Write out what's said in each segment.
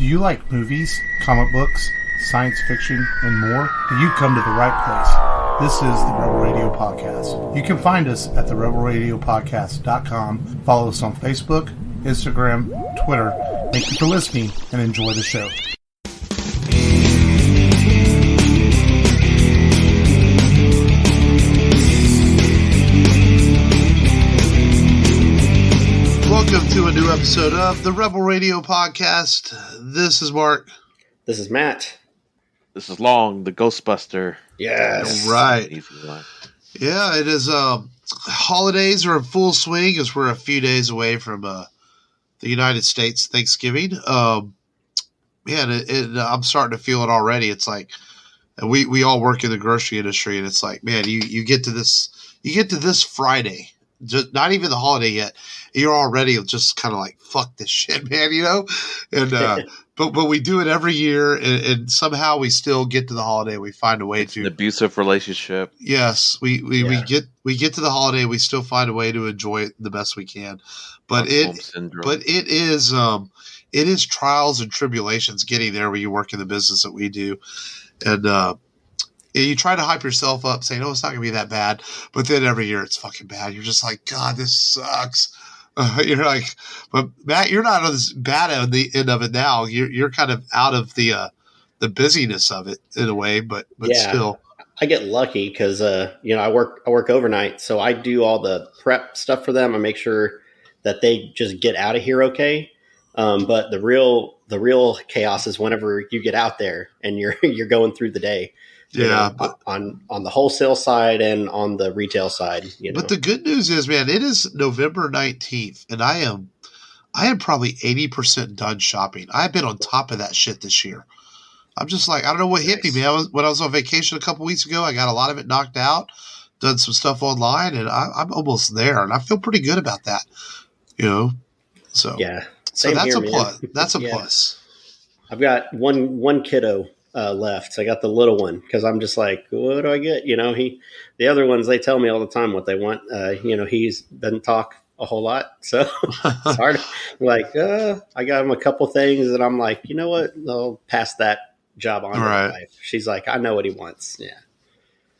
Do you like movies, comic books, science fiction, and more? Then you come to the right place. This is the Rebel Radio Podcast. You can find us at therebelradiopodcast.com. Follow us on Facebook, Instagram, Twitter. Thank you for listening and enjoy the show. Welcome to a new episode of the Rebel Radio Podcast. This is Mark. This is Matt. This is Long, the Ghostbuster. Yes. Right. Yeah, it is. Holidays are in full swing as we're a few days away from the United States Thanksgiving. I'm starting to feel it already. It's like we all work in the grocery industry, and it's like, man, you get to this Friday. Just not even the holiday yet. You're already just kind of like, fuck this shit, man, you know? And, but we do it every year, and somehow we still get to the holiday. We find a way to. An abusive relationship. Yes. We get to the holiday. We still find a way to enjoy it the best we can. But it is trials and tribulations getting there when you work in the business that we do. And, you try to hype yourself up saying, oh, it's not going to be that bad. But then every year it's fucking bad. You're just like, God, this sucks. You're like, but Matt, you're not on this bad on the end of it now. You're kind of out of the busyness of it in a way, but yeah, still. I get lucky because, I work overnight. So I do all the prep stuff for them. I make sure that they just get out of here okay. But the real chaos is whenever you get out there and you're going through the day. Yeah, on the wholesale side and on the retail side. But the good news is, man, it is November 19th, and I am probably 80% done shopping. I've been on top of that shit this year. I'm just like, I don't know what hit me, man. When I was on vacation a couple weeks ago, I got a lot of it knocked out, done some stuff online, and I'm almost there, and I feel pretty good about that. So yeah, so that's a plus. That's a plus. I've got one kiddo left. So I got the little one because I'm just like, what do I get? The other ones, they tell me all the time what they want. He's doesn't talk a whole lot, so it's hard. Like, I got him a couple things, and I'm like, you know what? I'll pass that job on to my wife. She's like, I know what he wants.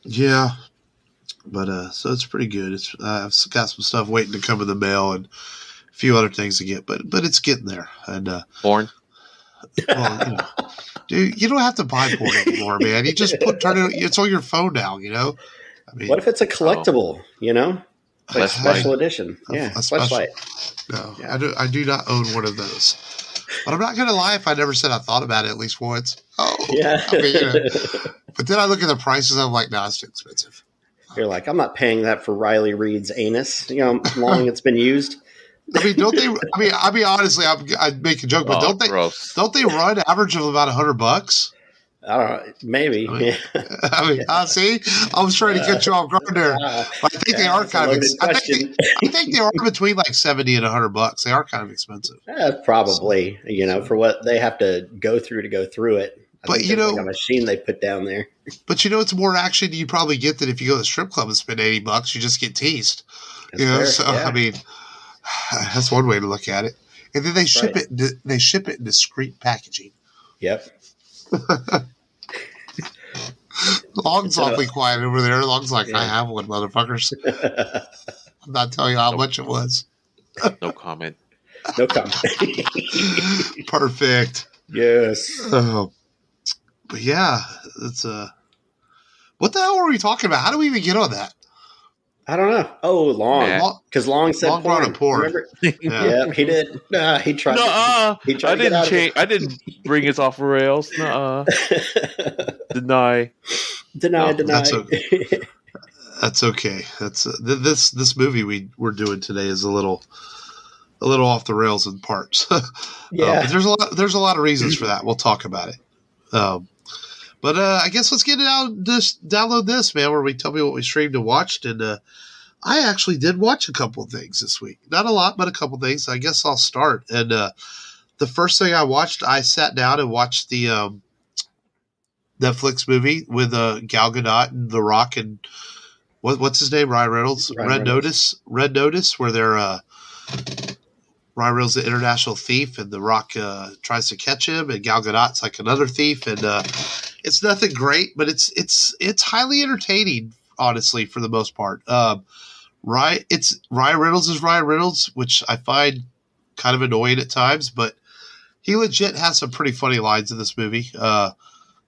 Yeah. But so it's pretty good. I've got some stuff waiting to come in the mail and a few other things to get, but it's getting there. And porn. Well, dude, you don't have to buy porn anymore, man. You just turn it. It's on your phone now. I mean, what if it's a collectible? Like special edition. Yeah, flashlight. No, yeah. I do not own one of those. But I'm not going to lie if I never said I thought about it at least once. Oh, yeah. But then I look at the prices. I'm like, nah, it's too expensive. You're like, I'm not paying that for Riley Reid's anus. How long it's been used. I mean, don't they? I mean, honestly, I'd make a joke, but don't they? Gross. Don't they run average of about $100? I don't know. Maybe. See, I was trying to get you off guard there. I think they are kind of. I think they are between like $70 and $100. They are kind of expensive. Probably, for what they have to go through it. But like a machine they put down there. But it's more action you probably get than if you go to the strip club and spend $80. You just get teased. Fair, so yeah. I mean. That's one way to look at it, and then they ship it. They ship it in discreet packaging. Yep. Long's awfully quiet over there. Long's like, I have one, motherfuckers. I'm not telling you how much it was. No comment. No comment. Perfect. Yes. But yeah, it's what the hell were we talking about? How do we even get on that? I don't know. Oh, Long. Because Long said Long brought a porn. Yeah, he did. He tried. I didn't change. I didn't bring it off the rails. Deny. That's okay. That's okay. That's this movie we're doing today is a little off the rails in parts. Yeah, but there's a lot of reasons for that. We'll talk about it. But I guess let's get it out. Just download this, man, where we tell me what we streamed and watched. And I actually did watch a couple of things this week. Not a lot, but a couple of things. I guess I'll start. And the first thing I watched, I sat down and watched the Netflix movie with Gal Gadot and The Rock and what's his name? Ryan Reynolds. Red Notice, where they're Ryan Reynolds is an international thief, and The Rock tries to catch him, and Gal Gadot's like another thief, and it's nothing great, but it's highly entertaining, honestly, for the most part. Ryan Reynolds is Ryan Reynolds, which I find kind of annoying at times, but he legit has some pretty funny lines in this movie. The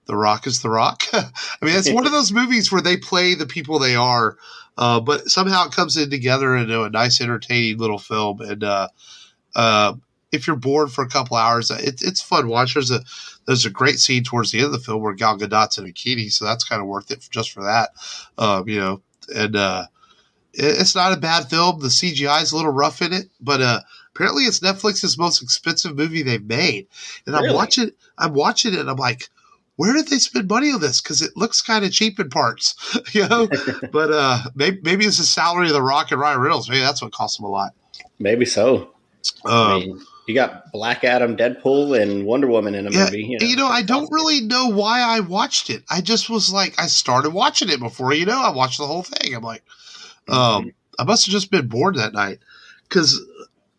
Rock is The Rock. I mean, it's one of those movies where they play the people they are, but somehow it comes in together into a nice, entertaining little film, and if you're bored for a couple hours, it's fun watch. There's a great scene towards the end of the film where Gal Gadot's in a bikini, so that's kind of worth it just for that, and it's not a bad film. The CGI is a little rough in it, but apparently it's Netflix's most expensive movie they've made. And really? I'm watching it, and I'm like, where did they spend money on this? Because it looks kind of cheap in parts, But maybe it's the salary of The Rock and Ryan Reynolds. Maybe that's what cost them a lot. Maybe so. I mean, you got Black Adam, Deadpool, and Wonder Woman in a movie. I don't really know why I watched it. I just was like, I started watching it before, I watched the whole thing. I'm like, I must have just been bored that night. Because,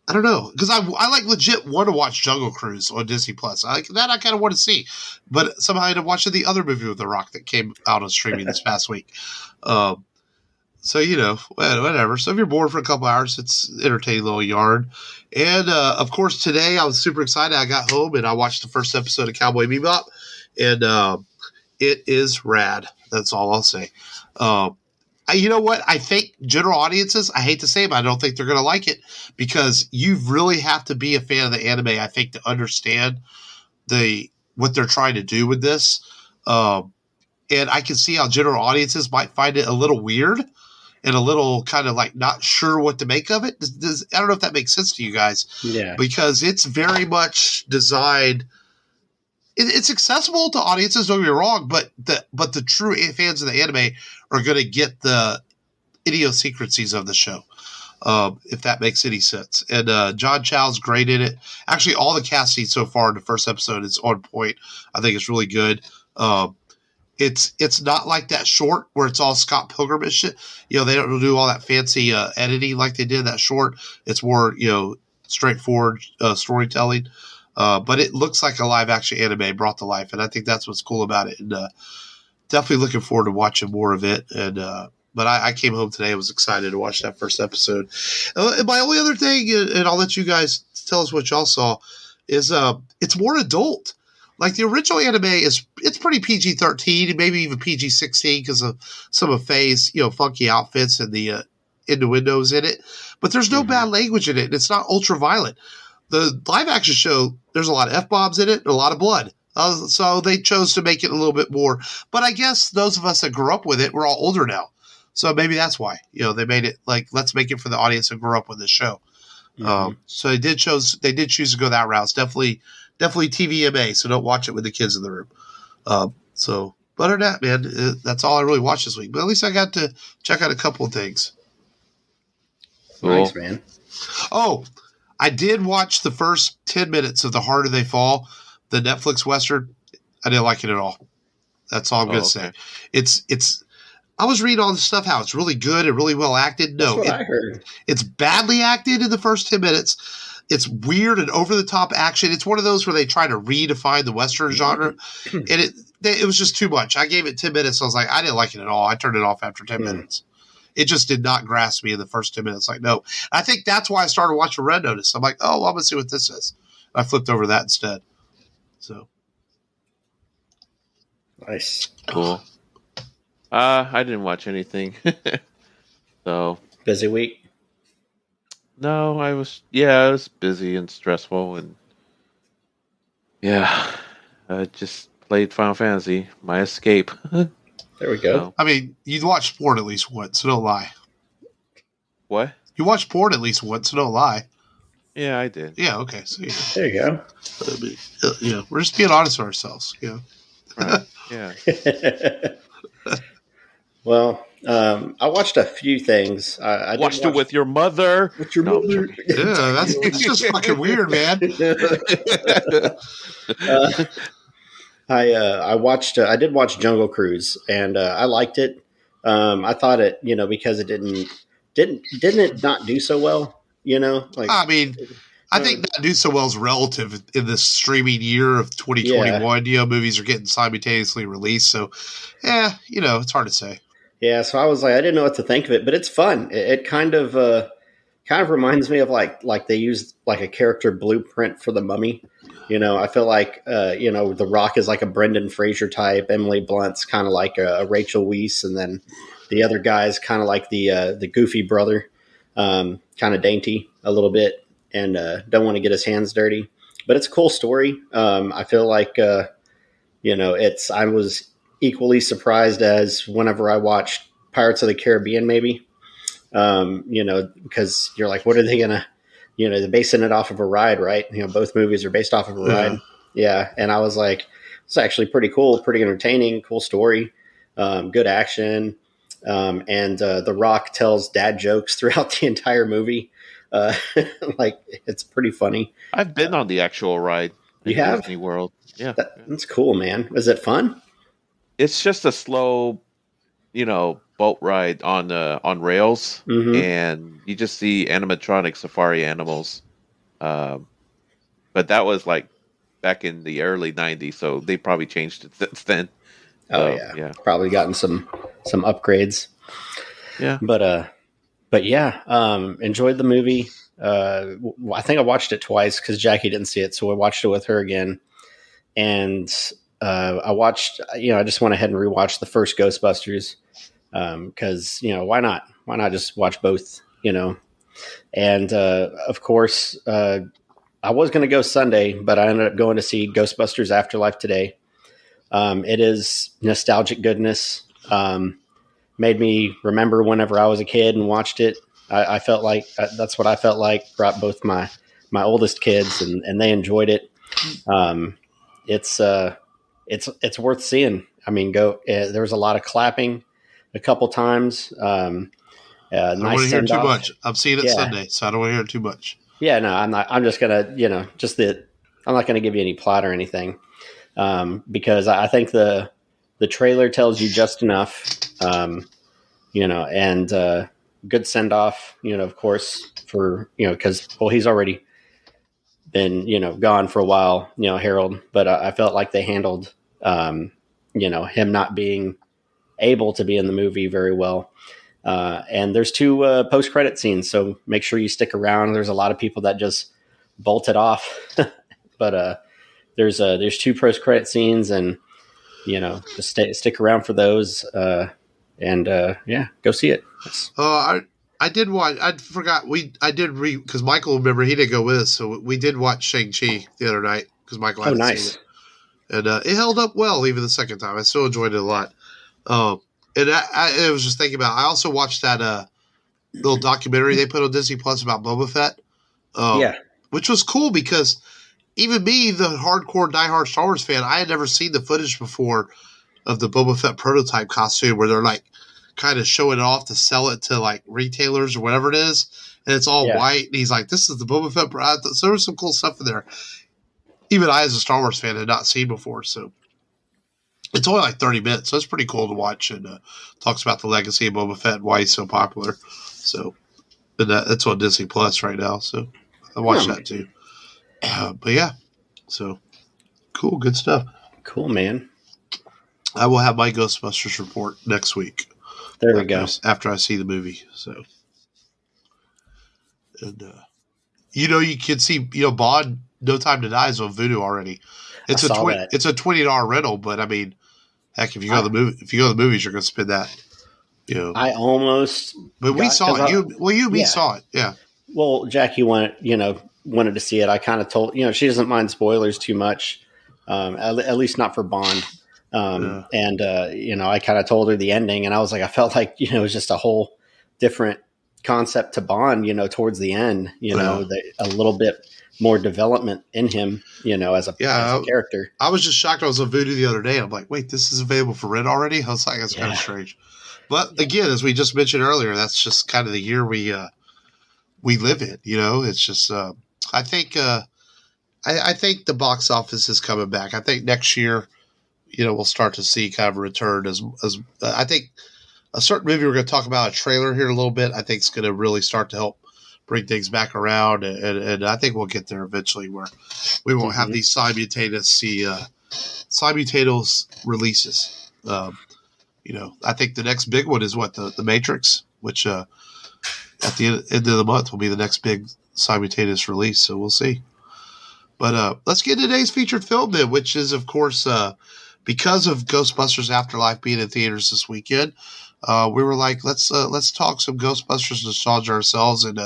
I don't know. Because I like legit want to watch Jungle Cruise on Disney Plus. I kind of want to see. But somehow I ended up watching the other movie with The Rock that came out on streaming this past week. So, whatever. So if you're bored for a couple hours, it's an entertaining little yarn. And, of course, today I was super excited. I got home and I watched the first episode of Cowboy Bebop. And it is rad. That's all I'll say. You know what? I think general audiences, I hate to say it, but I don't think they're going to like it because you really have to be a fan of the anime, I think, to understand what they're trying to do with this. And I can see how general audiences might find it a little weird and a little kind of like not sure what to make of it. I don't know if that makes sense to you guys. Yeah. Because it's very much designed. It's accessible to audiences, don't get me wrong, but the true fans of the anime are going to get the idiosyncrasies of the show, if that makes any sense. And John Chow's great in it. Actually, all the casting so far in the first episode is on point. I think it's really good. It's not like that short where it's all Scott Pilgrim and shit. They don't do all that fancy editing like they did in that short. It's more straightforward storytelling. But it looks like a live action anime brought to life, and I think that's what's cool about it. And definitely looking forward to watching more of it. And but I came home today. I was excited to watch that first episode. And my only other thing, and I'll let you guys tell us what y'all saw, is it's more adult. Like the original anime it's pretty PG-13 and maybe even PG-16 because of some of Faye's funky outfits and the innuendos in it. But there's no bad language in it. And it's not ultra violent. The live action show, there's a lot of F-bombs in it and a lot of blood. So they chose to make it a little bit more. But I guess those of us that grew up with it, we're all older now. So maybe that's why. They made it like, let's make it for the audience that grew up with this show. So they did choose to go that route. It's definitely TVMA, so don't watch it with the kids in the room. But other than that, man, that's all I really watched this week. But at least I got to check out a couple of things. Cool. Nice, man. Oh, I did watch the first 10 minutes of The Harder They Fall, the Netflix Western. I didn't like it at all. That's all I'm going to say. It's. I was reading all this stuff, how it's really good and really well acted. No, that's what I heard. It's badly acted in the first 10 minutes. It's weird and over-the-top action. It's one of those where they try to redefine the Western genre, and it was just too much. I gave it 10 minutes. I was like, I didn't like it at all. I turned it off after 10 minutes. It just did not grasp me in the first 10 minutes. Like, no. I think that's why I started watching Red Notice. I'm like, oh, well, I'm going to see what this is. I flipped over that instead. So. Nice. Cool. I didn't watch anything. So. Busy week? No, I was busy and stressful. And I just played Final Fantasy, my escape. There we go. So. I mean, you watch porn at least once, so don't lie. What? You watch porn at least once, so don't lie. Yeah, I did. Yeah, okay. So, there you go. We're just being honest with ourselves. Right. Yeah. Well, I watched a few things. I watched it with your mother. With your mother. Yeah, that's just fucking weird, man. I did watch Jungle Cruise, and I liked it. I thought it, because it didn't it not do so well, I mean, I think not do so well is relative in this streaming year of 2021. Yeah. Movies are getting simultaneously released, so it's hard to say. Yeah, so I was like, I didn't know what to think of it, but it's fun. It kind of reminds me of like they used like a character blueprint for the Mummy. I feel like The Rock is like a Brendan Fraser type. Emily Blunt's kind of like a Rachel Weisz, and then the other guy's kind of like the goofy brother, kind of dainty a little bit, and don't want to get his hands dirty. But it's a cool story. I feel like I was equally surprised as whenever I watched Pirates of the Caribbean, maybe. Because you're like, what are they gonna? They're basing it off of a ride, right? Both movies are based off of a ride. Yeah. And I was like, it's actually pretty cool, pretty entertaining, cool story, good action. And The Rock tells dad jokes throughout the entire movie. Like, it's pretty funny. I've been on the actual ride. You have? Disney World. Yeah. That's cool, man. Is it fun? It's just a slow, boat ride on rails, and you just see animatronic safari animals. But that was like back in the early 90s, so they probably changed it since then. Oh yeah. Probably gotten some upgrades. Yeah. But yeah, enjoyed the movie. I think I watched it twice because Jackie didn't see it, so I watched it with her again. And I watched, I just went ahead and rewatched the first Ghostbusters. Because why not just watch both, and of course I was going to go Sunday, but I ended up going to see Ghostbusters Afterlife today. It is nostalgic goodness. Made me remember whenever I was a kid and watched it. I felt like that's what I felt like. Brought both my oldest kids and they enjoyed it. It's worth seeing. I mean, there was a lot of clapping a couple times. I don't want to hear too much. I'm seeing it Sunday, so I don't want to hear too much. Yeah, no, I'm not. I'm just gonna, I'm not gonna give you any plot or anything, because I think the trailer tells you just enough, and good send off, of course, for because he's already been gone for a while, Harold, but I felt like they handled him not being able to be in the movie very well. And there's 2 post-credit scenes, so make sure you stick around. There's a lot of people that just bolted off, but there's 2 post-credit scenes, and just stick around for those. And go see it. I did watch. I forgot. I did read because Michael, remember, he didn't go with us, so we did watch Shang-Chi the other night because Michael hadn't seen it, and it held up well even the second time. I still enjoyed it a lot. And I was just thinking about, I also watched that little documentary they put on Disney Plus about Boba Fett. Which was cool because even me, the hardcore diehard Star Wars fan, I had never seen the footage before of the Boba Fett prototype costume where they're like kind of showing it off to sell it to like retailers or whatever it is. And it's all white. And he's like, this is the Boba Fett. So there was some cool stuff in there. Even I, as a Star Wars fan, had not seen before. So it's only like 30 minutes, so it's pretty cool to watch, and talks about the legacy of Boba Fett and why he's so popular. So, and that's on Disney Plus right now, so I watched that too. But yeah, so cool, good stuff. Cool, man. I will have my Ghostbusters report next week. There we go. After I see the movie, so. And, you can see, Bond, No Time to Die is on Vudu already. It's a $20 rental, but I mean, heck, if you go to the movies, you're going to spend that. I almost. But we saw it. You saw it. Yeah. Well, Jackie wanted to see it. I kind of told she doesn't mind spoilers too much, at least not for Bond. And I kind of told her the ending, and I was like, I felt like it was just a whole different concept to Bond. Towards the end, a little bit more development in him, as a character. I was just shocked. I was on Vudu the other day. I'm like, wait, this is available for rent already? I was like, that's kind of strange. But again, as we just mentioned earlier, that's just kind of the year we live in. It's just I think the box office is coming back. I think next year, we'll start to see kind of a return as I think a certain movie we're going to talk about, a trailer here in a little bit, I think is going to really start to help bring things back around, and I think we'll get there eventually where we won't have these simultaneous releases. I think the next big one is the Matrix, which at the end of the month will be the next big simultaneous release. So we'll see. But let's get today's featured film then, which is, of course, because of Ghostbusters Afterlife being in theaters this weekend, we were like, let's talk some Ghostbusters nostalgia ourselves, and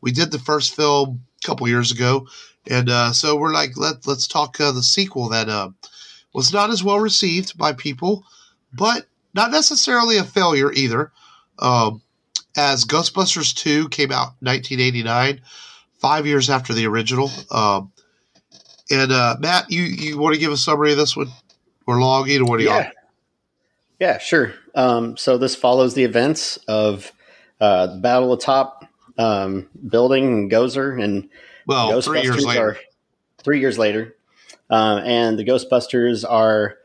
we did the first film a couple years ago, and so we're like, let's talk the sequel that was not as well received by people, but not necessarily a failure either. As Ghostbusters 2 came out in 1989, 5 years after the original. And Matt, you want to give a summary of this one? Or logging, or what do you got? Yeah, sure. So this follows the events of the Battle of Top building in Gozer, and Ghostbusters 3 years later. 3 years later. And the Ghostbusters are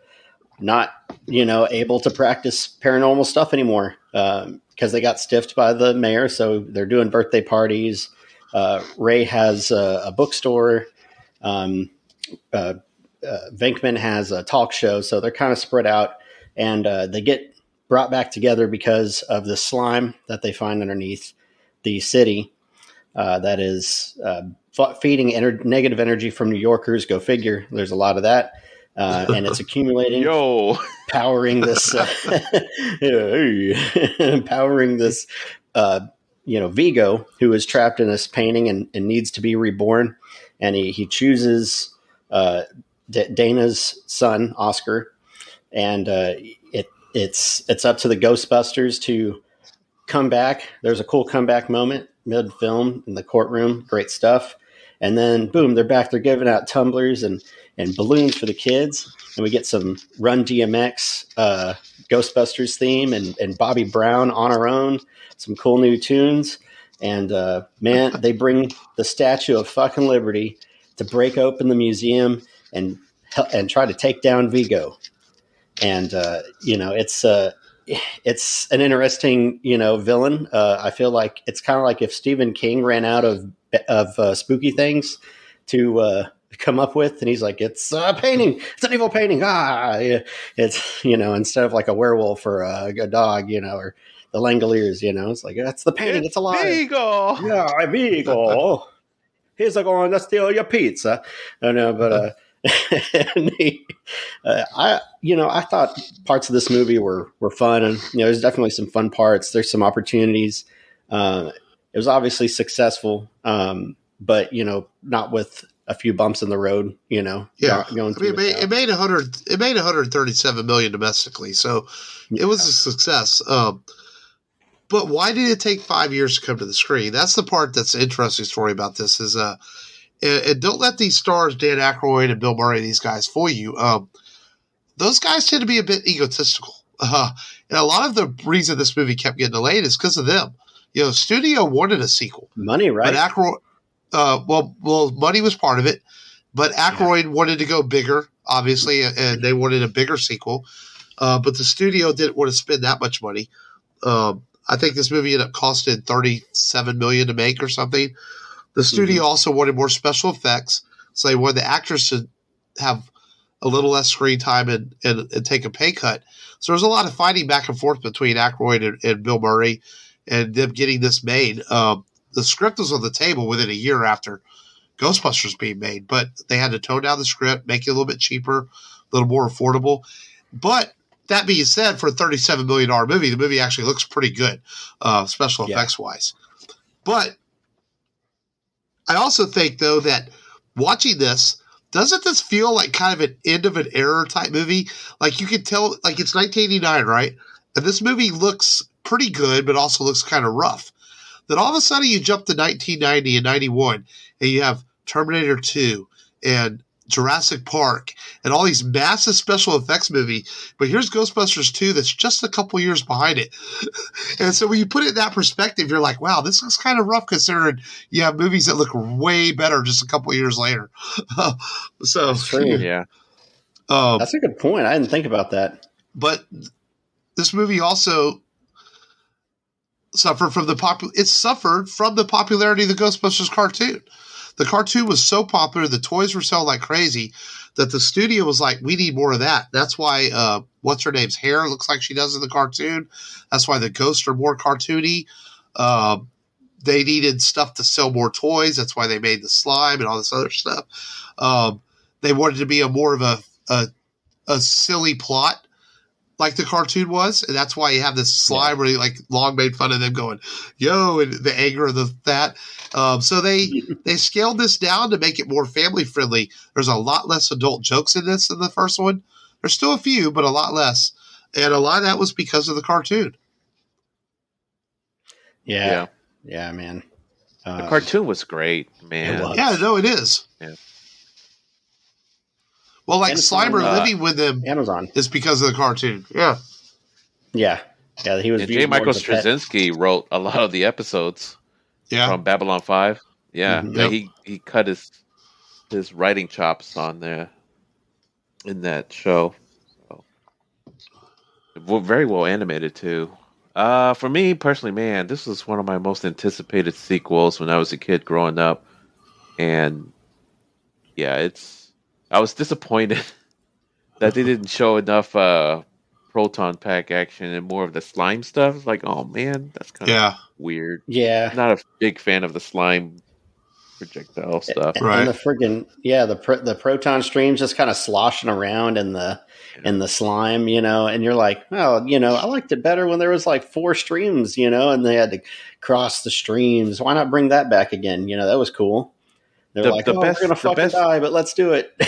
not, able to practice paranormal stuff anymore because they got stiffed by the mayor. So they're doing birthday parties. Ray has a bookstore. Venkman has a talk show. So they're kind of spread out, and they get brought back together because of the slime that they find underneath the city that is feeding negative energy from New Yorkers. Go figure. There's a lot of that. And it's accumulating, powering this, Vigo, who is trapped in this painting and needs to be reborn. And he chooses Dana's son, Oscar, and it's up to the Ghostbusters to come back. There's a cool comeback moment mid-film in the courtroom. Great stuff. And then, boom, they're back. They're giving out tumblers and balloons for the kids. And we get some Run DMX Ghostbusters theme and Bobby Brown on our own. Some cool new tunes. And, man, they bring the Statue of fucking Liberty to break open the museum and try to take down Vigo. And, it's an interesting, villain. I feel like it's kind of like if Stephen King ran out of spooky things to come up with, and he's like, it's a painting, it's an evil painting. Yeah. It's, instead of like a werewolf or a dog, or the Langoliers, it's like, that's the painting. It's alive. Vigo. Yeah, Vigo. He's like, going to steal your pizza. I know, but I thought parts of this movie were fun, and there's definitely some fun parts. There's some opportunities. It was obviously successful, but not with a few bumps in the road. Going through it made 137 million domestically, so it was a success. But why did it take 5 years to come to the screen? That's the part that's the interesting story about this is, and don't let these stars, Dan Aykroyd and Bill Murray, these guys, fool you. Those guys tend to be a bit egotistical. And a lot of the reason this movie kept getting delayed is because of them. Studio wanted a sequel. Money, right? But Aykroyd, money was part of it. But Aykroyd wanted to go bigger, obviously, and they wanted a bigger sequel. But the studio didn't want to spend that much money. I think this movie ended up costing $37 million to make or something. The studio also wanted more special effects, so they wanted the actors to have a little less screen time and take a pay cut. So there was a lot of fighting back and forth between Aykroyd and Bill Murray and them getting this made. The script was on the table within a year after Ghostbusters being made, but they had to tone down the script, make it a little bit cheaper, a little more affordable. But that being said, for a $37 million movie, the movie actually looks pretty good, special effects wise. But I also think, though, that watching this, doesn't this feel like kind of an end of an era type movie? Like you could tell, like it's 1989, right? And this movie looks pretty good, but also looks kind of rough. Then all of a sudden you jump to 1990 and 91, and you have Terminator 2 and Jurassic Park and all these massive special effects movies. But here's Ghostbusters 2 that's just a couple years behind it. And so when you put it in that perspective, you're like, wow, this looks kind of rough considering you have movies that look way better just a couple years later. So that's true. Yeah. That's a good point. I didn't think about that. But this movie also, suffered from the popularity of the Ghostbusters cartoon. The cartoon was so popular, the toys were selling like crazy, that the studio was like, we need more of that. That's why what's her name's hair looks like she does in the cartoon. That's why the ghosts are more cartoony. They needed stuff to sell more toys. That's why they made the slime and all this other stuff. They wanted to be more of a silly plot, like the cartoon was, and that's why you have this slime where like Long made fun of them going, "Yo," and the anger of that. So they scaled this down to make it more family friendly. There's a lot less adult jokes in this than the first one. There's still a few, but a lot less, and a lot of that was because of the cartoon. Yeah, man. The cartoon was great, man. Yeah, no, it is. Yeah. Well, like Slimer living with them Amazon is because of the cartoon. Yeah. Yeah. He was. J. Michael Straczynski wrote a lot of the episodes. Yeah. From Babylon 5. Yeah. Mm-hmm. He cut his writing chops on there in that show. So, very well animated too. For me personally, man, this was one of my most anticipated sequels when I was a kid growing up, and I was disappointed that they didn't show enough proton pack action and more of the slime stuff. It's like, oh man, that's kind of weird. Yeah, not a big fan of the slime projectile stuff. Right. And the friggin' the proton streams just kind of sloshing around in the slime, and you're like, oh, I liked it better when there was like 4 streams, and they had to cross the streams. Why not bring that back again? That was cool. They're like, we're gonna fucking die, but let's do it.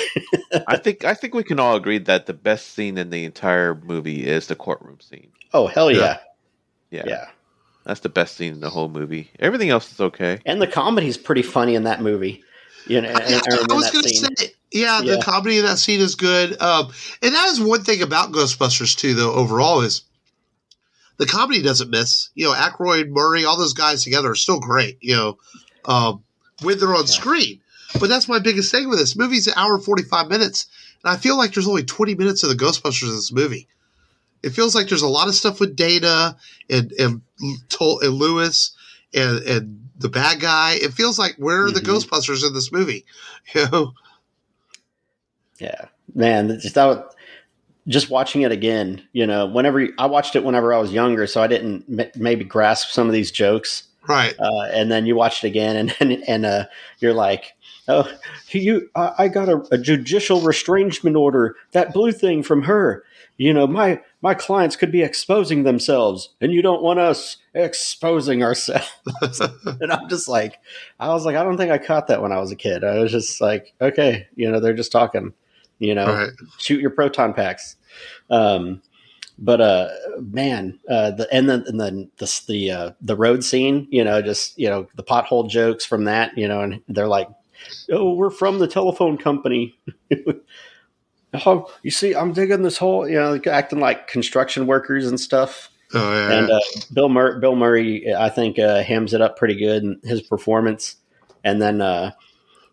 I think we can all agree that the best scene in the entire movie is the courtroom scene. Oh hell yeah. Yeah. That's the best scene in the whole movie. Everything else is okay. And the comedy's pretty funny in that movie. I was going to say, the comedy in that scene is good. And that is one thing about Ghostbusters too, though. Overall, is the comedy doesn't miss. Aykroyd, Murray, all those guys together are still great. When they're on screen. But that's my biggest thing with this. Movie's an hour and 45 minutes, and I feel like there's only 20 minutes of the Ghostbusters in this movie. It feels like there's a lot of stuff with Dana and Lewis and the bad guy. It feels like where are the Ghostbusters in this movie? Yeah, man. Just watching it again. I watched it whenever I was younger, so I didn't maybe grasp some of these jokes. Right. And then you watch it again and you're like, oh, I got a judicial restraining order, that blue thing from her. My clients could be exposing themselves and you don't want us exposing ourselves. And I was like, I don't think I caught that when I was a kid. I was just like, okay, they're just talking, right. Shoot your proton packs. But man, the road scene, the pothole jokes from that, and they're like, "Oh, we're from the telephone company." Oh, you see, I'm digging this hole, acting like construction workers and stuff. Oh yeah. And Bill Murray, I think, hams it up pretty good in his performance. And then,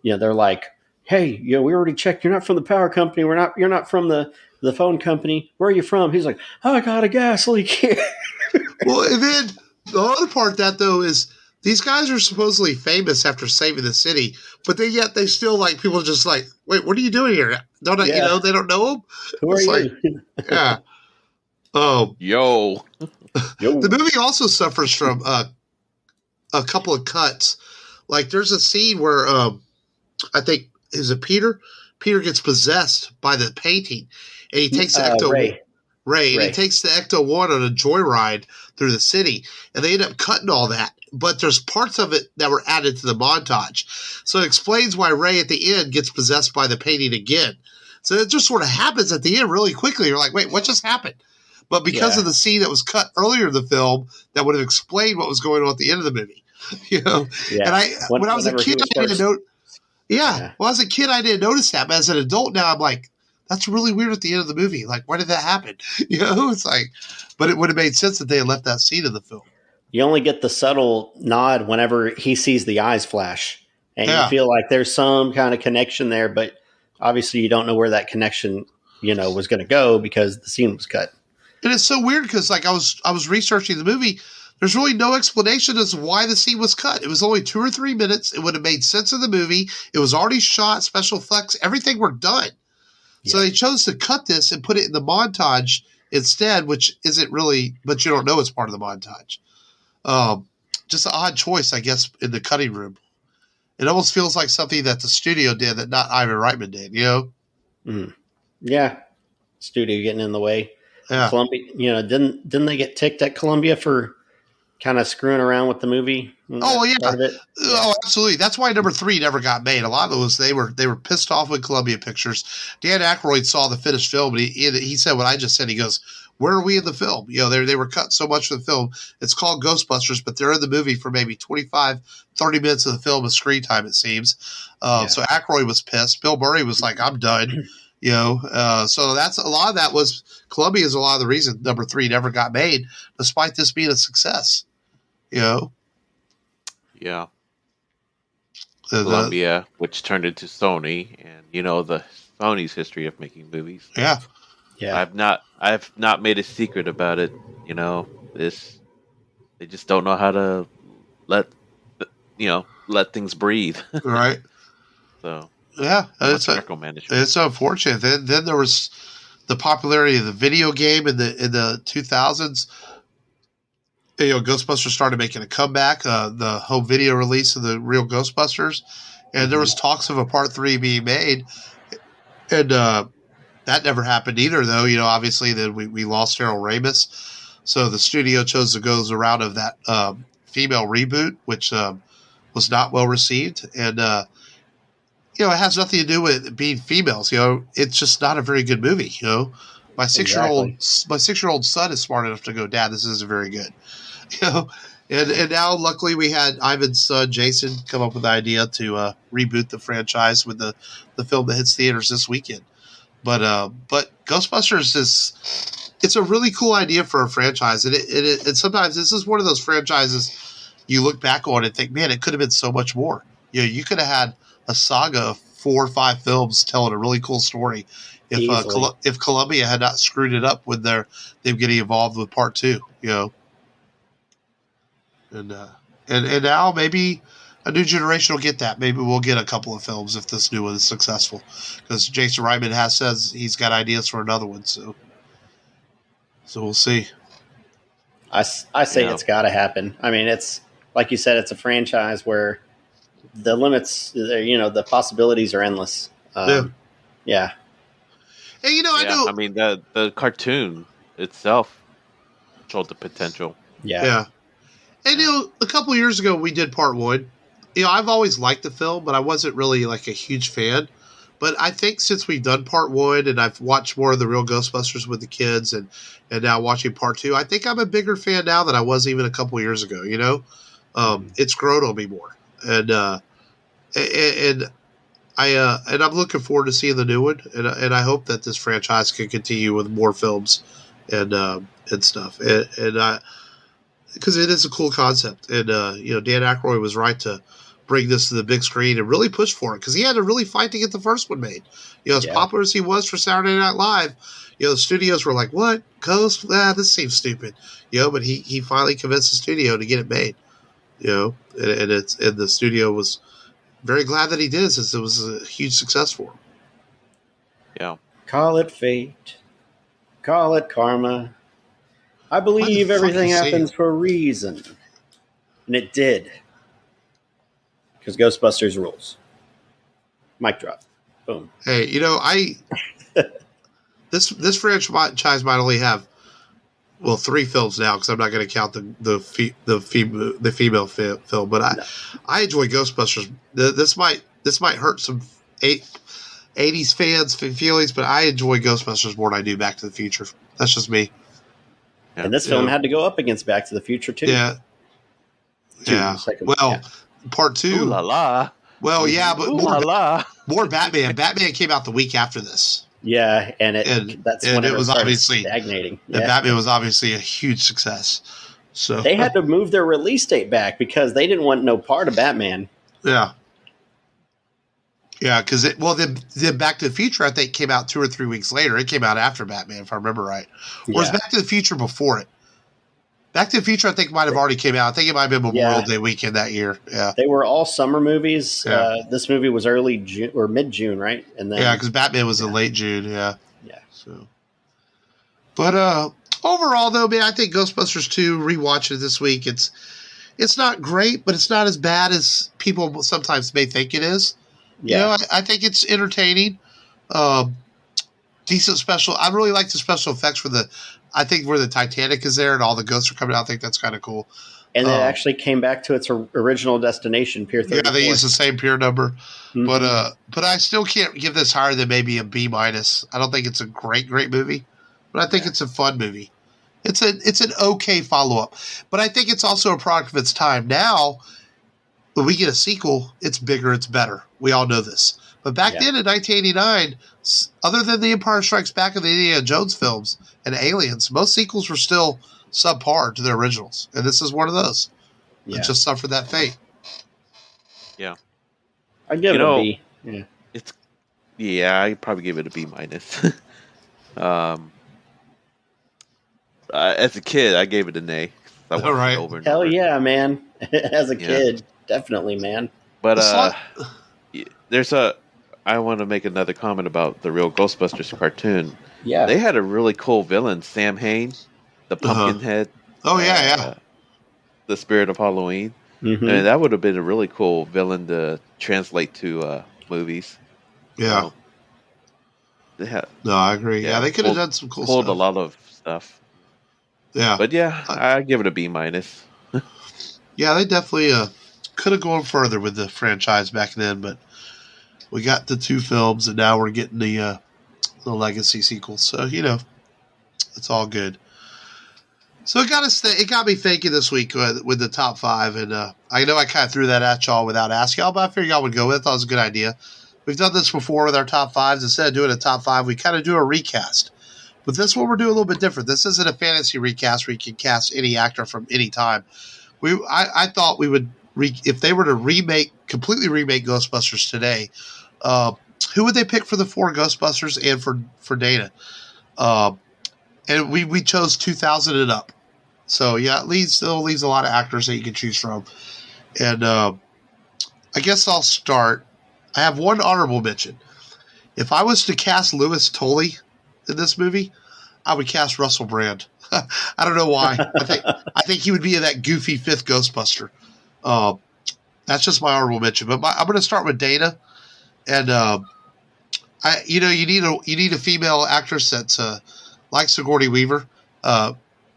they're like, "Hey, we already checked. You're not from the power company. You're not from the phone company. Where are you from?" He's like, "I got a gas leak here." Well, and then the other part that though is these guys are supposedly famous after saving the city, but yet they still like people just like, wait, what are you doing here? They don't know him. Who are you? Yeah. Oh, yo. The movie also suffers from a couple of cuts. Like there's a scene where I think is it Peter? Peter gets possessed by the painting. And he takes the Ray. And he takes the Ecto-1 on a joyride through the city. And they end up cutting all that. But there's parts of it that were added to the montage. So it explains why Ray at the end gets possessed by the painting again. So it just sort of happens at the end really quickly. You're like, wait, what just happened? But because of the scene that was cut earlier in the film, that would have explained what was going on at the end of the movie. Yeah. And when I was a kid, I didn't know. Yeah. Well, as a kid, I didn't notice that. But as an adult now, I'm like, that's really weird at the end of the movie. Like, why did that happen? It's like, but it would have made sense that they had left that scene in the film. You only get the subtle nod whenever he sees the eyes flash. And you feel like there's some kind of connection there, but obviously you don't know where that connection, was going to go because the scene was cut. And it's so weird because, like, I was researching the movie. There's really no explanation as to why the scene was cut. It was only 2 or 3 minutes. It would have made sense in the movie. It was already shot, special effects, everything were done. Yeah. So they chose to cut this and put it in the montage instead, which isn't really, but you don't know it's part of the montage. Just an odd choice, I guess, in the cutting room. It almost feels like something that the studio did that not Ivan Reitman did, you know? Mm. Yeah. Studio getting in the way. Yeah. Columbia, didn't they get ticked at Columbia for kind of screwing around with the movie? Oh, yeah. Oh, absolutely. That's why number 3 never got made. A lot of those, they were pissed off with Columbia Pictures. Dan Aykroyd saw the finished film, and he said what I just said. He goes, where are we in the film? They were cut so much from the film. It's called Ghostbusters, but they're in the movie for maybe 25, 30 minutes of the film of screen time, it seems. So Aykroyd was pissed. Bill Murray was like, I'm done. So that's a lot of that was Columbia is a lot of the reason number 3 never got made, despite this being a success. Yeah. Columbia, which turned into Sony, and the Sony's history of making movies. Yeah. I've not made a secret about it. They just don't know how to let things breathe. Right. So yeah, it's unfortunate. Then there was the popularity of the video game in the 2000s. Ghostbusters started making a comeback. The home video release of the real Ghostbusters, and there was talks of a part 3 being made, and that never happened either. Though obviously then we lost Harold Ramis, so the studio chose to go the route of that female reboot, which was not well received, and it has nothing to do with being females. It's just not a very good movie. My 6-year-old son is smart enough to go, Dad, this isn't very good. And now luckily we had Ivan's son Jason come up with the idea to reboot the franchise with the film that hits theaters this weekend. But Ghostbusters it's a really cool idea for a franchise, and sometimes this is one of those franchises you look back on and think, man, it could have been so much more. You could have had a saga of 4 or 5 films telling a really cool story if Columbia had not screwed it up with them getting involved with part 2. And now maybe a new generation will get that. Maybe we'll get a couple of films if this new one is successful, because Jason Reitman says he's got ideas for another one. So we'll see. I say it's got to happen. I mean, it's like you said, it's a franchise where the limits, the possibilities are endless. Yeah. And I know. I mean, the cartoon itself showed the potential. Yeah. And a couple of years ago we did part 1. I've always liked the film, but I wasn't really like a huge fan. But I think since we've done part 1 and I've watched more of the real Ghostbusters with the kids and now watching part 2, I think I'm a bigger fan now than I was even a couple of years ago. It's grown on me more, and I'm looking forward to seeing the new one, and I hope that this franchise can continue with more films and stuff, and because it is a cool concept, and Dan Aykroyd was right to bring this to the big screen and really push for it, because he had to really fight to get the first one made. As popular as he was for Saturday Night Live, the studios were like, "What, Ghost? This seems stupid," but he finally convinced the studio to get it made, and the studio was very glad that he did, since it was a huge success for him. Yeah. Call it fate. Call it karma. I believe everything happens for a reason. And it did. Because Ghostbusters rules. Mic drop. Boom. Hey, this franchise might only have 3 films now, because I'm not going to count the female film. But I enjoy Ghostbusters. This might hurt some 80s fans' feelings, but I enjoy Ghostbusters more than I do Back to the Future. That's just me. And this film had to go up against Back to the Future too. Yeah. Part 2. Ooh la la. Well, yeah, but more Batman. Batman came out the week after this. Yeah, and it was obviously stagnating. Yeah. And Batman was obviously a huge success. So they had to move their release date back because they didn't want no part of Batman. Yeah. Yeah, because then Back to the Future, I think, came out 2 or 3 weeks later. It came out after Batman, if I remember right. Or was Back to the Future before it? Back to the Future, I think might have already came out. I think it might have been Memorial Day weekend that year. Yeah, they were all summer movies. Yeah. This movie was early June or mid June, right? And then because Batman was in late June. Yeah. So, but overall, though, man, I think Ghostbusters 2 rewatching this week. It's not great, but it's not as bad as people sometimes may think it is. Yeah. You know, I think it's entertaining. Decent special. I really like the special effects for I think where the Titanic is there and all the ghosts are coming out. I think that's kind of cool. And it actually came back to its original destination, Pier 34. Yeah, they use the same pier number. Mm-hmm. But I still can't give this higher than maybe a B-. I don't think it's a great movie, but I think it's a fun movie. It's an okay follow-up. But I think it's also a product of its time. Now, when we get a sequel, it's bigger, it's better. We all know this. But back then in 1989, other than The Empire Strikes Back and the Indiana Jones films and Aliens, most sequels were still subpar to their originals. And this is one of those. Yeah. It just suffered that fate. Yeah. I'd give it a B. Yeah. I'd probably give it a B-. As a kid, I gave it an A. All right. Hell yeah, man. As a kid, definitely, man. But I want to make another comment about the real Ghostbusters cartoon. Yeah. They had a really cool villain, Sam Hain, the Pumpkinhead. Oh, yeah. The Spirit of Halloween. Mm-hmm. And that would have been a really cool villain to translate to movies. Yeah. No, I agree. Yeah, they could have done some cool stuff. Pulled a lot of stuff. Yeah. But I give it a B-. Yeah, they definitely could have gone further with the franchise back then, but we got the 2 films, and now we're getting the legacy sequels. So, it's all good. So it got me thinking this week with the top 5, and I know I kind of threw that at y'all without asking y'all, but I figured y'all would go with it. I thought it was a good idea. We've done this before with our top 5s. Instead of doing a top 5, we kind of do a recast. But this one we're doing a little bit different. This isn't a fantasy recast where you can cast any actor from any time. I thought we would, if they were to completely remake Ghostbusters today, who would they pick for the 4 Ghostbusters and for Dana? And we chose 2000 and up. So, yeah, it still leaves a lot of actors that you can choose from. And I guess I'll start. I have one honorable mention. If I was to cast Louis Tully in this movie, I would cast Russell Brand. I don't know why. I think he would be that goofy 5th Ghostbuster. That's just my honorable mention. But I'm going to start with Dana. And you need a female actress that's like Sigourney Weaver,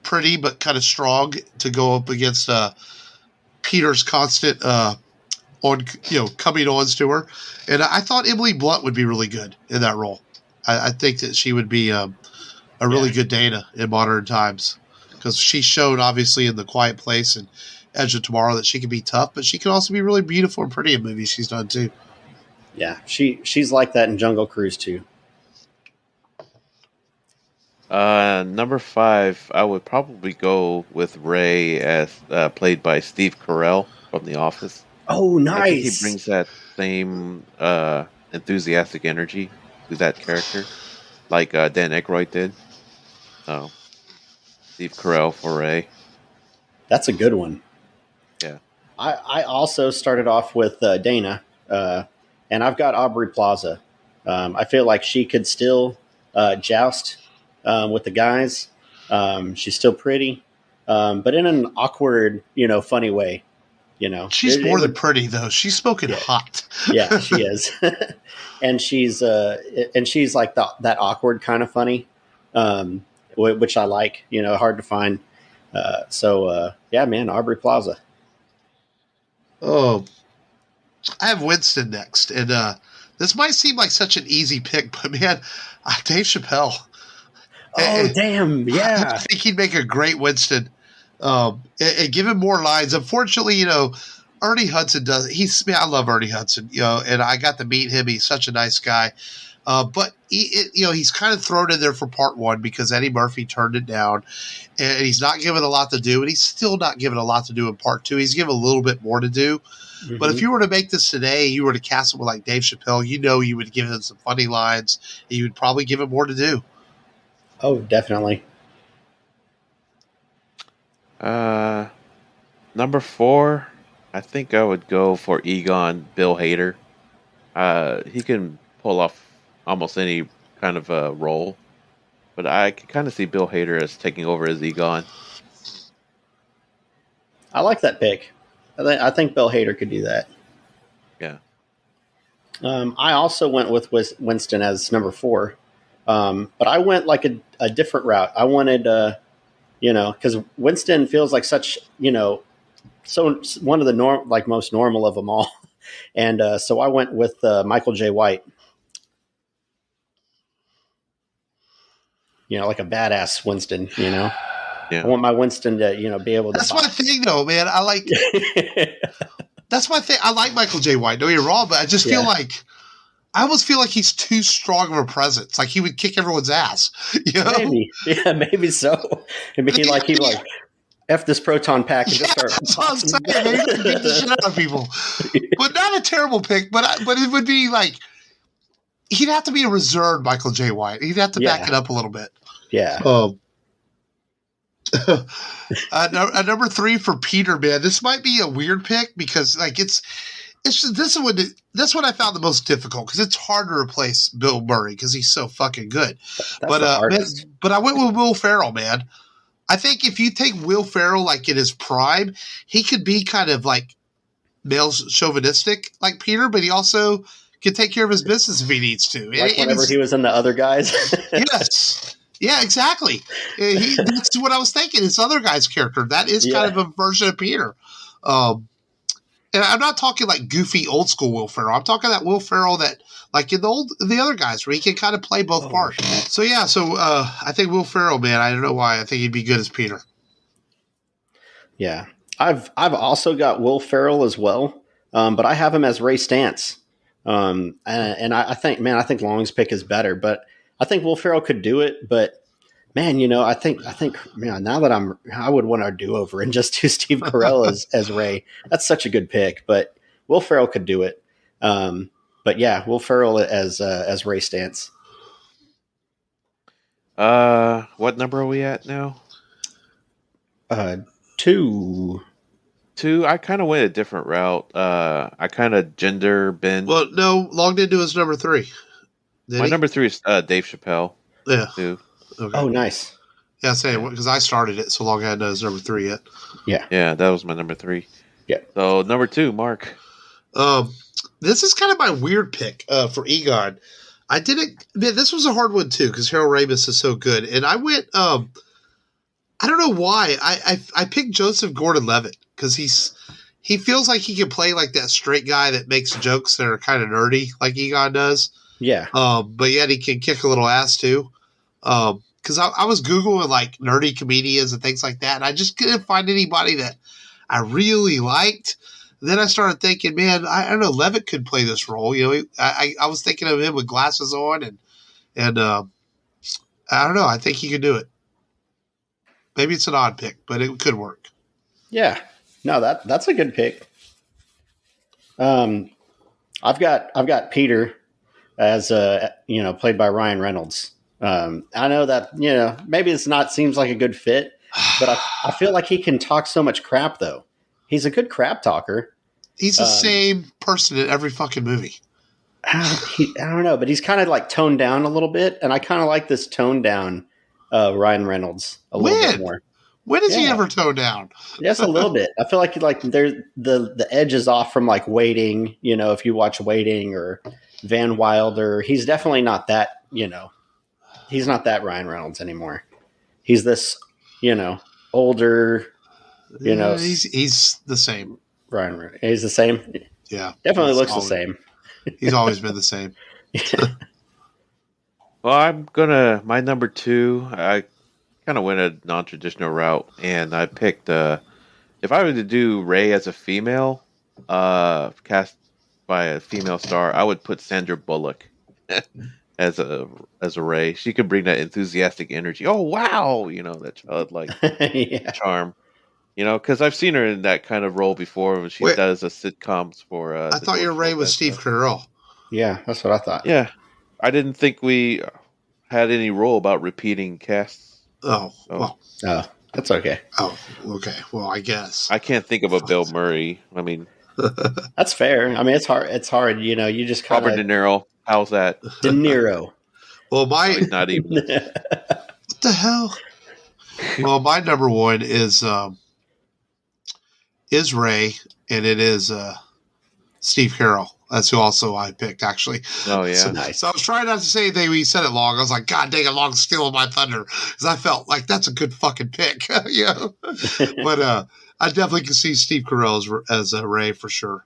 pretty but kind of strong to go up against Peter's constant coming ons to her. And I thought Emily Blunt would be really good in that role. I think that she would be a really good Dana in modern times, because she's shown obviously in The Quiet Place and Edge of Tomorrow that she can be tough, but she can also be really beautiful and pretty in movies she's done too. Yeah, she's like that in Jungle Cruise too. Number 5, I would probably go with Ray as played by Steve Carell from The Office. Oh, nice! I think he brings that same enthusiastic energy to that character, like Dan Aykroyd did. So, Steve Carell for Ray. That's a good one. Yeah. I also started off with Dana, and I've got Aubrey Plaza. I feel like she could still joust with the guys. She's still pretty, but in an awkward, funny way. She's more than pretty though. She's smoking hot. Yeah, she is, and she's like that awkward kind of funny, which I like. Hard to find. Yeah, man, Aubrey Plaza. Oh, I have Winston next, and this might seem like such an easy pick, but man, Dave Chappelle. Oh, damn, yeah. I think he'd make a great Winston. And give him more lines. Unfortunately, Ernie Hudson does. I love Ernie Hudson, and I got to meet him. He's such a nice guy. But he's kind of thrown in there for part 1 because Eddie Murphy turned it down, and he's not given a lot to do, and he's still not given a lot to do in part 2. He's given a little bit more to do. Mm-hmm. But if you were to make this today, you were to cast him with like Dave Chappelle, you would give him some funny lines, and you would probably give him more to do. Oh, definitely. Number 4, I think I would go for Egon, Bill Hader. He can pull off almost any kind of a role, but I can kind of see Bill Hader as taking over as Egon. I like that pick. I think Bill Hader could do that. Yeah. I also went with Winston as number 4, but I went like a different route. I wanted, because Winston feels like such, so one of the most normal of them all, and so I went with Michael J. White. Like a badass Winston. Yeah. I want my Winston to be able to. That's my thing, though, man. I like. That's my thing. I like Michael J. White. Don't get me wrong, but I just feel like I almost feel like he's too strong of a presence. Like he would kick everyone's ass. Maybe, maybe so. He'd like F this proton pack and just start. That's what I'm saying. Maybe he'd beat the shit out of people. But not a terrible pick. But it would be like he'd have to be a reserved Michael J. White. He'd have to back it up a little bit. Yeah. Number 3 for Peter, man. This might be a weird pick because like it's just, this is what I found the most difficult because it's hard to replace Bill Murray because he's so fucking good. But I went with Will Ferrell, man. I think if you take Will Ferrell like in his prime, he could be kind of like male chauvinistic like Peter, but he also can take care of his business if he needs to. Like whenever he was in The Other Guys. Yes. Yeah, exactly. That's what I was thinking. This other guy's character. That is kind of a version of Peter. And I'm not talking like goofy old school Will Ferrell. I'm talking that Will Ferrell that like in the other guys where he can kind of play both parts. So I think Will Ferrell, man, I don't know why. I think he'd be good as Peter. Yeah. I've also got Will Ferrell as well. But I have him as Ray Stantz. And I think Long's pick is better, but I think Will Ferrell could do it, but man, I think now that I would want a do-over and just do Steve Carell as Ray. That's such a good pick, but Will Ferrell could do it. But yeah, Will Ferrell as Ray Stantz. What number are we at now? 2. 2. I kind of went a different route. I kind of gender bend. Well, no, Long didn't do his number 3. My number 3 is Dave Chappelle. Yeah. Too. Okay. Oh, nice. Yeah, same. Because I started it, so Long hadn't done his number 3 yet. Yeah. Yeah, that was my number 3. Yeah. So number 2, Mark. This is kind of my weird pick for Egon. This was a hard one too because Harold Ramis is so good, and I went. I don't know why I picked Joseph Gordon-Levitt because he feels like he can play like that straight guy that makes jokes that are kind of nerdy like Egon does. Yeah. But yet he can kick a little ass too. Because I was Googling like nerdy comedians and things like that, and I just couldn't find anybody that I really liked. Then I started thinking, man, I don't know, Levitt could play this role. I was thinking of him with glasses on, and I don't know. I think he could do it. Maybe it's an odd pick, but it could work. Yeah, no, that's a good pick. I've got Peter as played by Ryan Reynolds. I know that maybe it's not seems like a good fit, but I feel like he can talk so much crap though. He's a good crap talker. He's the same person in every fucking movie. I don't know, but he's kind of like toned down a little bit, and I kind of like this toned down Ryan Reynolds a little bit more. When has he ever toned down? Just a little bit. I feel like there's the edge is off from like Waiting. If you watch Waiting or Van Wilder, he's definitely not that. He's not that Ryan Reynolds anymore. He's this older. He's the same. Ryan Reynolds. He's the same. Yeah, definitely looks the same. He's always been the same. Well, my number 2. I kind of went a non-traditional route, and I picked. If I were to do Ray as a female, cast by a female star, I would put Sandra Bullock as a Ray. She could bring that enthusiastic energy. Oh wow, that childlike charm. Because I've seen her in that kind of role before when she does a sitcoms for. I thought your Ray was Steve Carell. Yeah, that's what I thought. Yeah, I didn't think we had any rule about repeating casts. Oh, well. That's okay. Oh, okay. Well, I guess I can't think of a Bill Murray. I mean, that's fair. I mean, it's hard. It's hard. You know, you just kind of Robert De Niro. How's that? De Niro. Well, He's not even. What the hell? Well, my number one is Ray, and it is Steve Carell. That's who also I picked, actually. Oh, yeah. So, nice. So I was trying not to say anything when you said it long. I was like, God dang it, long stealing my thunder. Because I felt like that's a good fucking pick. you know? But I definitely can see Steve Carell as Ray for sure.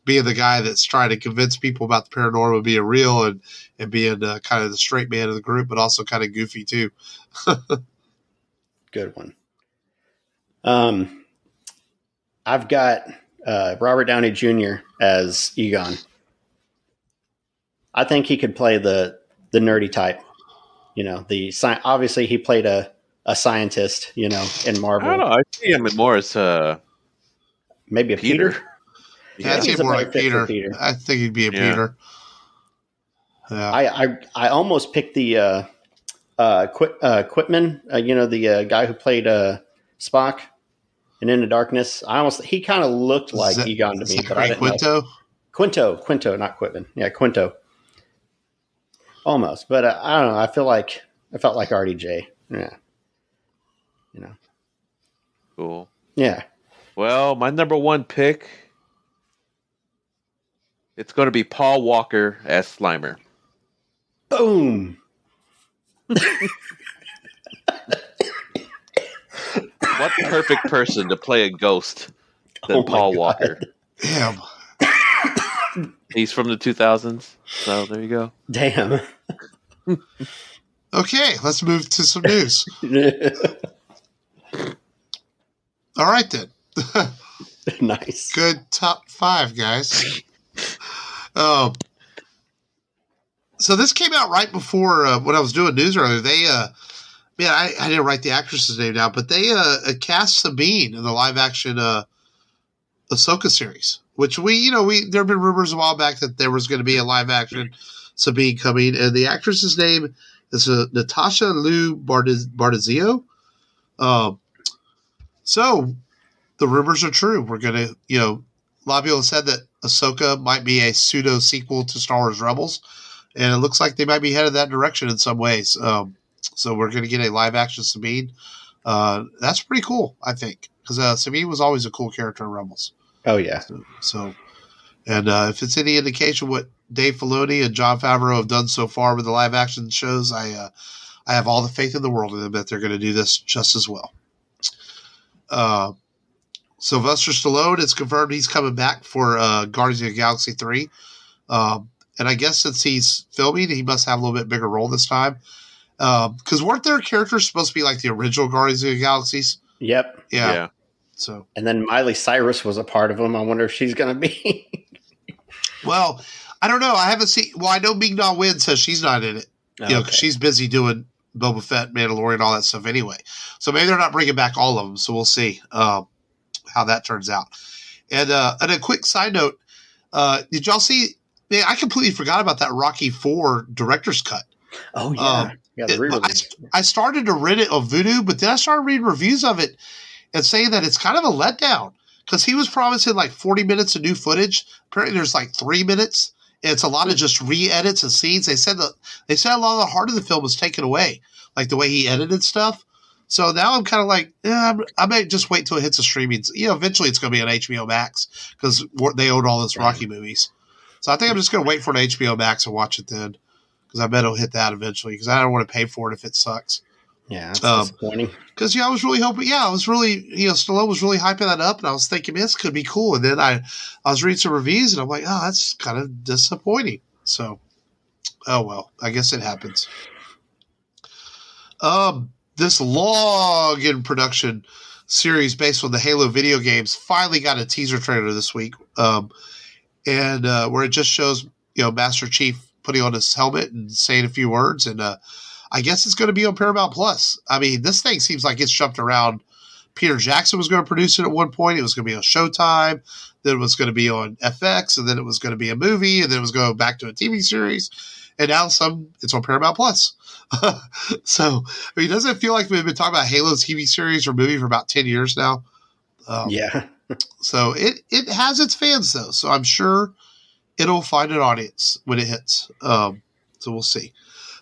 Being the guy that's trying to convince people about the paranormal being real and being kind of the straight man of the group, but also kind of goofy too. Good one. I've got Robert Downey Jr. as Egon. I think he could play the nerdy type. You know, obviously he played a scientist. You know, in Marvel. I don't know. I see him more as maybe a Peter. Yeah, I'd say more like Peter. I think he'd be a Peter. Yeah. I almost picked the Quitman. You know, the guy who played Spock in Into Darkness. He kind of looked like Egon to me, but I didn't know. Quinto, not Quitman. Yeah, Quinto. Almost, but I don't know. I felt like RDJ. Yeah, you know. Cool. Yeah. Well, my number one pick. It's going to be Paul Walker as Slimer. Boom. What perfect person to play a ghost than Paul Walker? Damn. He's from the 2000s, so there you go. Damn. Okay, let's move to some news. All right, then. Nice. Good top 5, guys. So this came out right before when I was doing news earlier. They, I didn't write the actress's name down, but they cast Sabine in the live action Ahsoka series, which there have been rumors a while back that there was going to be a live action Sabine coming, and the actress's name is Natasha Liu Bardizio. So the rumors are true. We're going to, a lot of people have said that Ahsoka might be a pseudo sequel to Star Wars Rebels, and it looks like they might be headed that direction in some ways. So we're going to get a live action Sabine. That's pretty cool, I think, because Sabine was always a cool character in Rebels. Oh yeah. So if it's any indication what Dave Filoni and Jon Favreau have done so far with the live action shows, I have all the faith in the world in them that they're going to do this just as well. Sylvester Stallone, it's confirmed he's coming back for Guardians of the Galaxy 3. And I guess since he's filming, he must have a little bit bigger role this time. Because weren't their characters supposed to be like the original Guardians of the Galaxies? Yep. Yeah. So, and then Miley Cyrus was a part of them. I wonder if she's going to be. Well, I don't know. I haven't seen. Well, I know Ming-Na Wen says she's not in it. Because she's busy doing Boba Fett, Mandalorian, all that stuff anyway. So maybe they're not bringing back all of them. So we'll see how that turns out. And a quick side note: did y'all see? Man, I completely forgot about that Rocky IV director's cut. Oh yeah, I started to rent it on Vudu, but then I started reading reviews of it and saying that it's kind of a letdown because he was promising like 40 minutes of new footage. Apparently, there's like 3 minutes. And it's a lot of just re-edits and scenes. They said a lot of the heart of the film was taken away, like the way he edited stuff. So now I'm kind of like, I might just wait till it hits the streaming. Eventually it's going to be on HBO Max because they own all those Rocky movies. So I think I'm just going to wait for an HBO Max and watch it then because I bet it'll hit that eventually because I don't want to pay for it if it sucks. Yeah, that's disappointing. Because I was really hoping. Yeah, I was really, Stallone was really hyping that up, and I was thinking, man, this could be cool. And then I was reading some reviews, and I'm like, oh, that's kind of disappointing. So, oh well, I guess it happens. This long in production series based on the Halo video games finally got a teaser trailer this week, and where it just shows Master Chief putting on his helmet and saying a few words, and I guess it's going to be on Paramount Plus. I mean, this thing seems like it's jumped around. Peter Jackson was going to produce it at one point. It was going to be on Showtime. Then it was going to be on FX. And then it was going to be a movie. And then it was going back to a TV series. and now it's on Paramount Plus. So, I mean, doesn't it feel like we've been talking about Halo TV series or movie for about 10 years now? Yeah. So it has its fans though. So I'm sure it'll find an audience when it hits. So we'll see.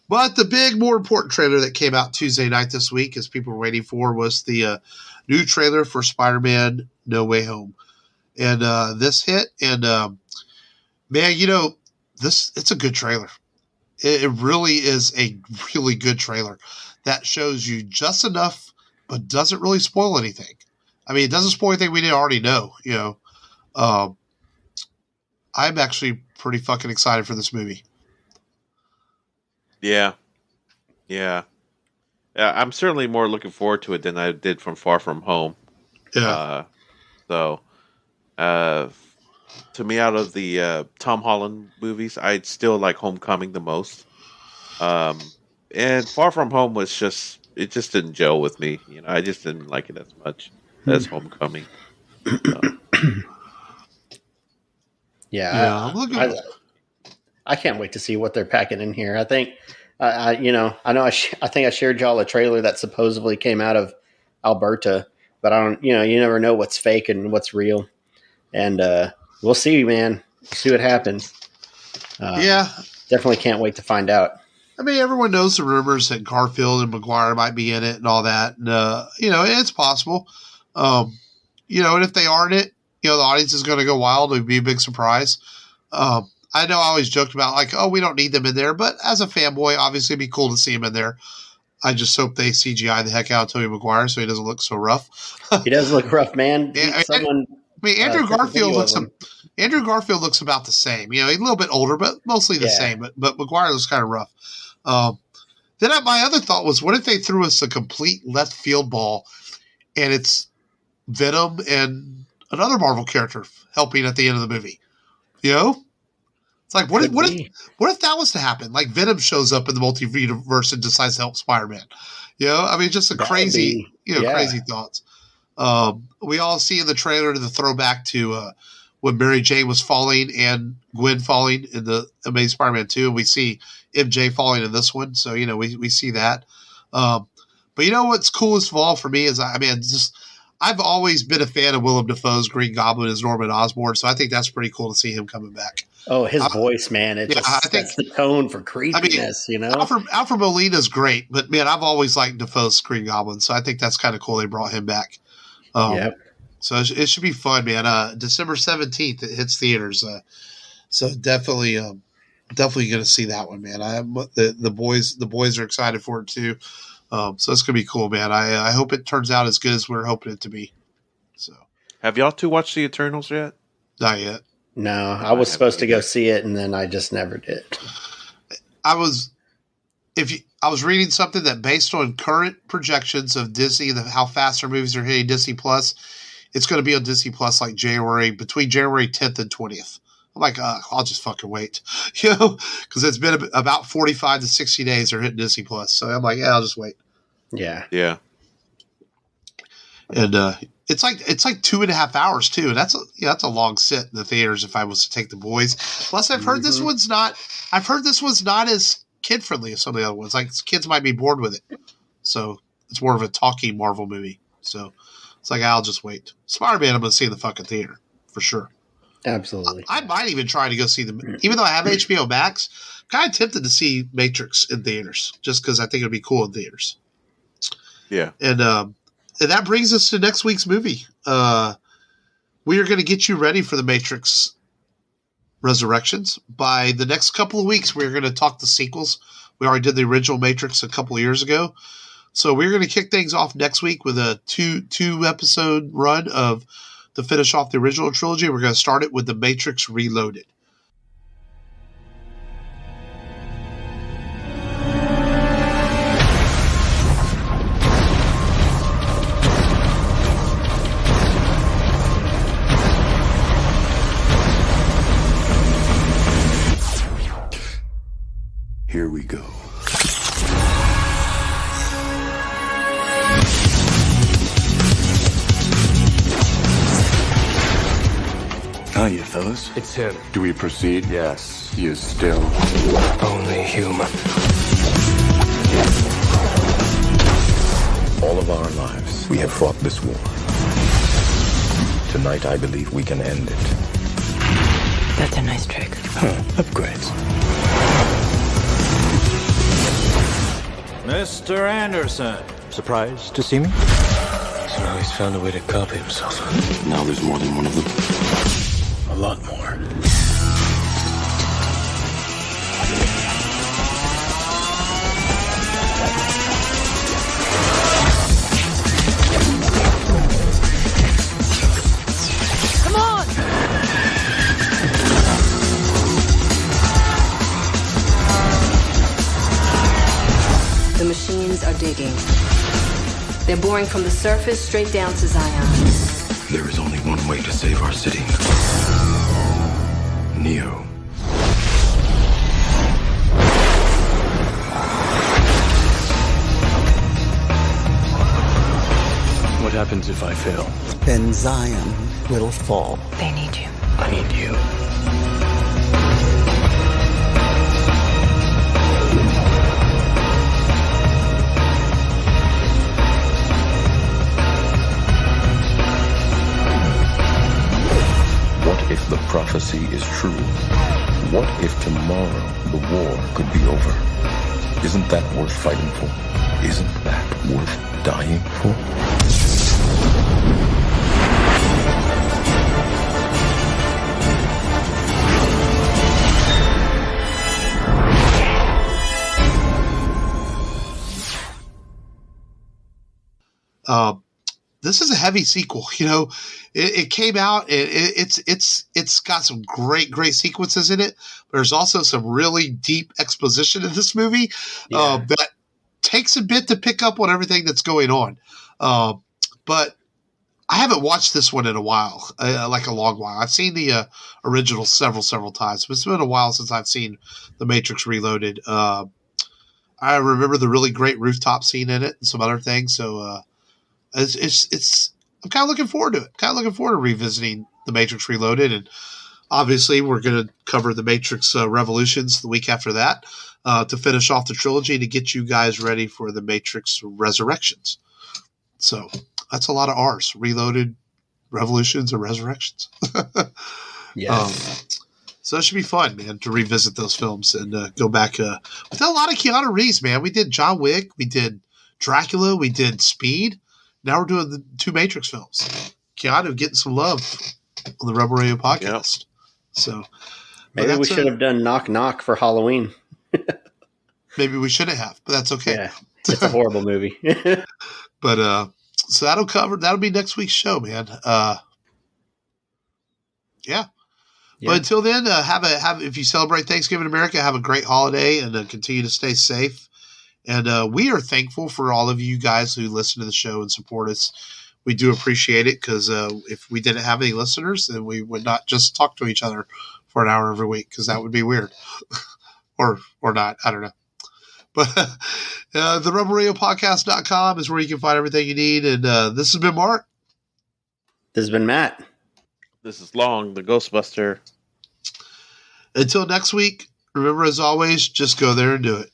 But the big, more important trailer that came out Tuesday night this week, as people were waiting for, was the new trailer for Spider-Man No Way Home. And this hit, and man, it's a good trailer. It really is a really good trailer that shows you just enough, but doesn't really spoil anything. I mean, it doesn't spoil anything we didn't already know, I'm actually pretty fucking excited for this movie. Yeah. I'm certainly more looking forward to it than I did from Far From Home. Yeah. To me, out of the Tom Holland movies, I still like Homecoming the most. And Far From Home it just didn't gel with me. I just didn't like it as much as Homecoming. Yeah. I can't wait to see what they're packing in here. I think, I think I shared y'all a trailer that supposedly came out of Alberta, but I don't, you never know what's fake and what's real. And we'll see, man. See what happens. Definitely can't wait to find out. I mean, everyone knows the rumors that Garfield and Maguire might be in it and all that. And, it's possible. And if they aren't it, the audience is going to go wild. It would be a big surprise. I know I always joked about we don't need them in there. But as a fanboy, obviously it'd be cool to see him in there. I just hope they CGI the heck out of Tobey Maguire so he doesn't look so rough. He does look rough, man. Andrew Garfield looks about the same. He's a little bit older, but mostly the same. But Maguire looks kind of rough. Then my other thought was, what if they threw us a complete left field ball, and it's Venom and another Marvel character helping at the end of the movie? It's like what if that was to happen? Like Venom shows up in the multiverse and decides to help Spider-Man. I mean, just crazy thoughts. We all see in the trailer the throwback to when Mary Jane was falling and Gwen falling in the Amazing Spider-Man 2, and we see MJ falling in this one. So, we see that. But what's coolest of all for me is, I've always been a fan of Willem Dafoe's Green Goblin as Norman Osborn, so I think that's pretty cool to see him coming back. Oh, his voice, man. I think the tone for creepiness, Alfred Molina's great, but, man, I've always liked Dafoe's Green Goblin, so I think that's kind of cool they brought him back. So it should be fun, man. December 17th, it hits theaters. So definitely going to see that one, man. The boys are excited for it too. So it's going to be cool, man. I hope it turns out as good as we're hoping it to be. So, have y'all two watched The Eternals yet? Not yet. No, I was supposed to go see it, and then I just never did. I was reading something that based on current projections of Disney, how fast their movies are hitting Disney Plus, it's going to be on Disney Plus between January 10th and 20th. I'm like, I'll just fucking wait, because it's been about 45 to 60 days they're hitting Disney Plus. So I'm like, I'll just wait. Yeah. And it's like 2.5 hours too. And that's a long sit in the theaters if I was to take the boys. Plus, I've heard this one's not as kid friendly as some of the other ones. Like kids might be bored with it, so it's more of a talking Marvel movie. So it's like I'll just wait. Spider-Man, I'm going to see in the fucking theater for sure. Absolutely. I might even try to go see them, even though I have HBO Max. Kind of tempted to see Matrix in theaters just because I think it'd be cool in theaters. Yeah, and that brings us to next week's movie. We are going to get you ready for the Matrix Resurrections. By the next couple of weeks, we're going to talk the sequels. We already did the original Matrix a couple of years ago. So we're going to kick things off next week with a two episode run to finish off the original trilogy. We're going to start it with The Matrix Reloaded. Here we go. How you of those? It's him. Do we proceed? Yes. He is still only human. All of our lives, we have fought this war. Tonight, I believe we can end it. That's a nice trick. Upgrades. Mr. Anderson. Surprised to see me? So now he's found a way to copy himself. Now there's more than one of them. A lot more. Come on! The machines are digging. They're boring from the surface straight down to Zion. There is only one way to save our city. Neo. What happens if I fail? Then Zion will fall. They need you. I need you. What if the prophecy is true? What if tomorrow the war could be over? Isn't that worth fighting for? Isn't that worth dying for? This is a heavy sequel. You know, it came out. It's got some great sequences in it. But there's also some really deep exposition in this movie that takes a bit to pick up on everything that's going on. But I haven't watched this one in a while, like a long while. I've seen the original several times, but it's been a while since I've seen The Matrix Reloaded. I remember the really great rooftop scene in it and some other things. So it's I'm kind of looking forward to it. Kind of looking forward to revisiting The Matrix Reloaded, and obviously we're going to cover The Matrix Revolutions the week after that to finish off the trilogy to get you guys ready for The Matrix Resurrections. So that's a lot of R's: Reloaded, Revolutions, and Resurrections. Yes. So it should be fun, man, to revisit those films and go back. We did a lot of Keanu Reeves, man. We did John Wick, we did Dracula, we did Speed. Now we're doing the 2 Matrix films. Keanu getting some love on the Rebel Radio podcast. Yep. So maybe we should have done Knock Knock for Halloween. Maybe we shouldn't have, but that's okay. Yeah, it's a horrible movie. But so that'll be next week's show, man. Yeah. But until then, have if you celebrate Thanksgiving in America, have a great holiday and continue to stay safe. And we are thankful for all of you guys who listen to the show and support us. We do appreciate it because if we didn't have any listeners, then we would not just talk to each other for an hour every week because that would be weird. or not. I don't know. But the RebelRadioPodcast.com is where you can find everything you need. And this has been Mark. This has been Matt. This is Long, the Ghostbuster. Until next week, remember, as always, just go there and do it.